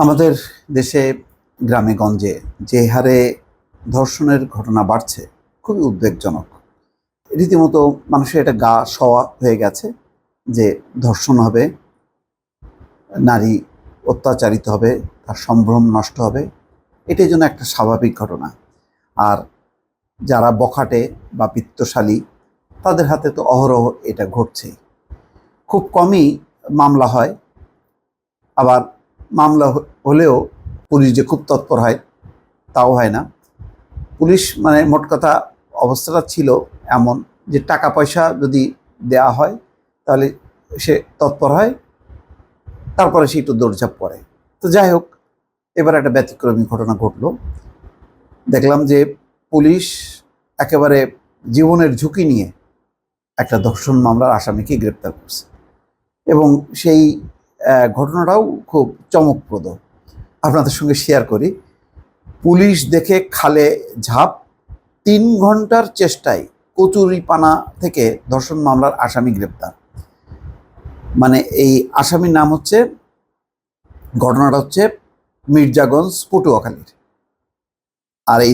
আমাদের দেশে গ্রামে গঞ্জে যে হারে ধর্ষণের ঘটনা বাড়ছে খুবই উদ্বেগজনক। রীতিমতো মানুষের এটা গা সওয়া হয়ে গেছে যে ধর্ষণ হবে, নারী অত্যাচারিত হবে, তার সম্ভ্রম নষ্ট হবে, এটাই জন্য একটা স্বাভাবিক ঘটনা। আর যারা বখাটে বা বিত্তশালী তাদের হাতে তো অহরহ এটা ঘটছেই। খুব কমই মামলা হয়, আবার মামলা হলেও পুলিশ যে খুব তৎপর হয় তাও হয় না। পুলিশ মানে মোট কথা অবস্থাটা ছিল এমন যে টাকা পয়সা যদি দেয়া হয় তাহলে সে তৎপর হয়, তারপরে সে একটু দৌড়ঝাঁপ করে। তো যাই হোক, এবার একটা ব্যতিক্রমী ঘটনা ঘটল। দেখলাম যে পুলিশ একেবারে জীবনের ঝুঁকি নিয়ে একটা ধর্ষণ মামলার আসামিকে গ্রেপ্তার করছে এবং সেই ঘটনাটাও খুব চমকপ্রদ। আপনাদের সঙ্গে শেয়ার করি। পুলিশ দেখে খালে ঝাঁপ, 3 ঘন্টার চেষ্টায় কচুরিপানা থেকে ধর্ষণ মামলার আসামি গ্রেপ্তার। মানে এই আসামির নাম হচ্ছে, ঘটনাটা হচ্ছে মির্জাগঞ্জ পটুয়াখালীর। আর এই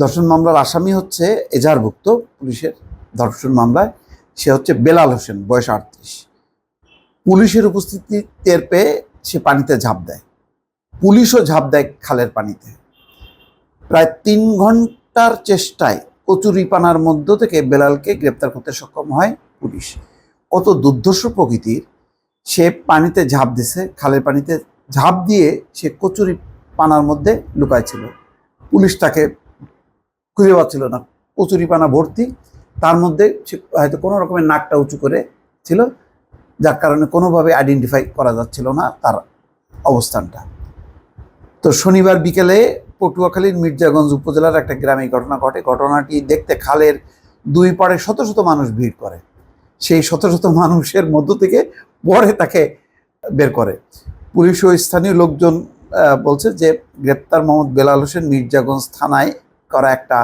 ধর্ষণ মামলার আসামি হচ্ছে এজাহারভুক্ত পুলিশের ধর্ষণ মামলায়, সে হচ্ছে বেলাল হোসেন, বয়স 38। পুলিশের উপস্থিতি টের পেয়ে সে পানিতে ঝাঁপ দেয়, পুলিশও ঝাঁপ দেয় খালের পানিতে। প্রায় 3 ঘন্টার চেষ্টায় কচুরিপানার মধ্য থেকে বেলালকে গ্রেপ্তার করতে সক্ষম হয় পুলিশ। কত দুর্ধর্ষ প্রকৃতির! সে পানিতে ঝাঁপ দিছে, খালের পানিতে ঝাঁপ দিয়ে সে কচুরিপানার মধ্যে লুকায় ছিল। পুলিশ তাকে খুঁজে পাচ্ছিল না, কচুরিপানা ভর্তি, তার মধ্যে সে হয়তো কোনো রকমের নাকটা উঁচু করে ছিল, যার কারণে কোনোভাবে আইডেন্টিফাই করা যাচ্ছিল না তার অবস্থানটা। তো শনিবার বিকেলে পটুয়াখালীর মির্জাগঞ্জ উপজেলার একটা গ্রামে ঘটনা ঘটে। ঘটনাটি দেখতে খালের 2 পাড়ে শত শত মানুষ ভিড় করে। সেই শত শত মানুষের মধ্য থেকে পরে তাকে বের করে পুলিশ ও স্থানীয় লোকজন। বলছে যে গ্রেপ্তার মোহাম্মদ বেলাল হোসেন মির্জাগঞ্জ থানায় করা একটা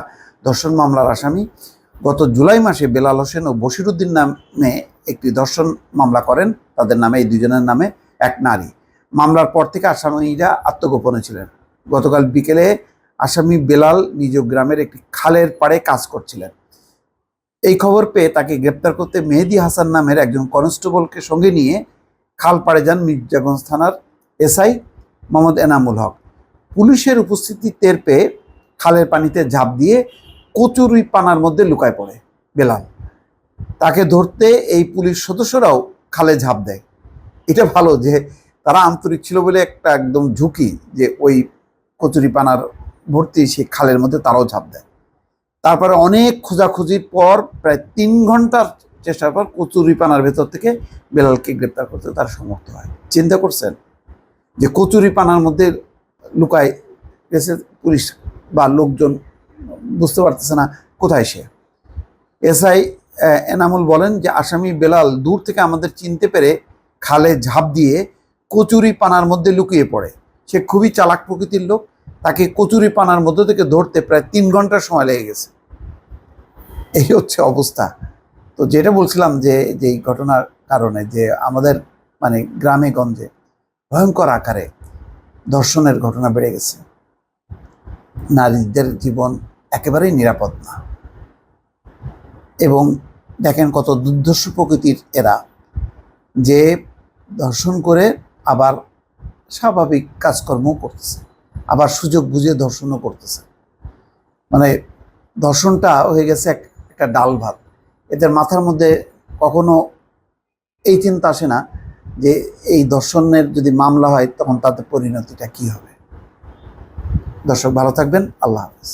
ধর্ষণ মামলার আসামি। গত জুলাই মাসে বেলাল হোসেন ও বশিরউদ্দিন নামে একটি ধর্ষণ মামলা করেন, তাদের নামে, এই দুজনের নামে এক নারী। মামলার পর থেকে আসামিরা আত্মগোপনে ছিলেন। গতকাল বিকেলে আসামি বেলাল নিজ গ্রামের একটি খালের পাড়ে কাজ করছিলেন। এই খবর পেয়ে তাকে গ্রেপ্তার করতে মেহেদি হাসান নামের একজন কনস্টেবলকে সঙ্গে নিয়ে খাল পাড়ে যান মির্জাগঞ্জ থানার এসআই মোহাম্মদ এনামুল হক। পুলিশের উপস্থিতি টের পেয়ে খালের পানিতে ঝাঁপ দিয়ে কচুরিপানার মধ্যে লুকায় পড়ে বেলাল। তাকে ধরতে এই পুলিশ সদস্যরাও খালে ঝাঁপ দেয়। এটা ভালো যে তারা আন্তরিক ছিল বলে একটা একদম ঝুঁকি, যে ওই কচুরিপানার ভর্তি সেই খালের মধ্যে তারাও ঝাঁপ দেয়। তারপরে অনেক খোঁজাখুঁজির পর প্রায় 3 ঘন্টার চেষ্টার পর কচুরিপানার ভেতর থেকে বেলালকে গ্রেপ্তার করতে তার সমর্থ হয়। চিন্তা করছেন যে কচুরিপানার মধ্যে লুকায় গেছে পুলিশ বা লোকজন, বুঝতে পারতেছে না কোথায় সে। এসআই এনামুল বলেন যে আসামি বেলাল দূর থেকে আমাদের চিনতে পেরে খালে ঝাঁপ দিয়ে কচুরিপানার মধ্যে লুকিয়ে পড়ে। সে খুবই চালাক প্রকৃতির লোক, তাকে কচুরিপানার মধ্য থেকে ধরতে প্রায় 3 ঘন্টার সময় লেগে গেছে। এই হচ্ছে অবস্থা। তো যেটা বলছিলাম যে এই ঘটনার কারণে যে আমাদের মানে গ্রামে গঞ্জে ভয়ঙ্কর আকারে ধর্ষণের ঘটনা বেড়ে গেছে। নারীদের জীবন একেবারেই নিরাপদ না। এবং দেখেন কত দুর্ধর্ষ প্রকৃতির এরা, যে ধর্ষণ করে আবার স্বাভাবিক কাজকর্ম করতেছে, আবার সুযোগ বুঝে ধর্ষণও করতেছে। মানে ধর্ষণটা হয়ে গেছে একটা ডাল ভাত। এদের মাথার মধ্যে কখনো এই চিন্তা আসে না যে এই ধর্ষণের যদি মামলা হয় তখন তাদের পরিণতিটা কি হবে। দর্শক ভালো থাকবেন, আল্লাহ হাফেজ।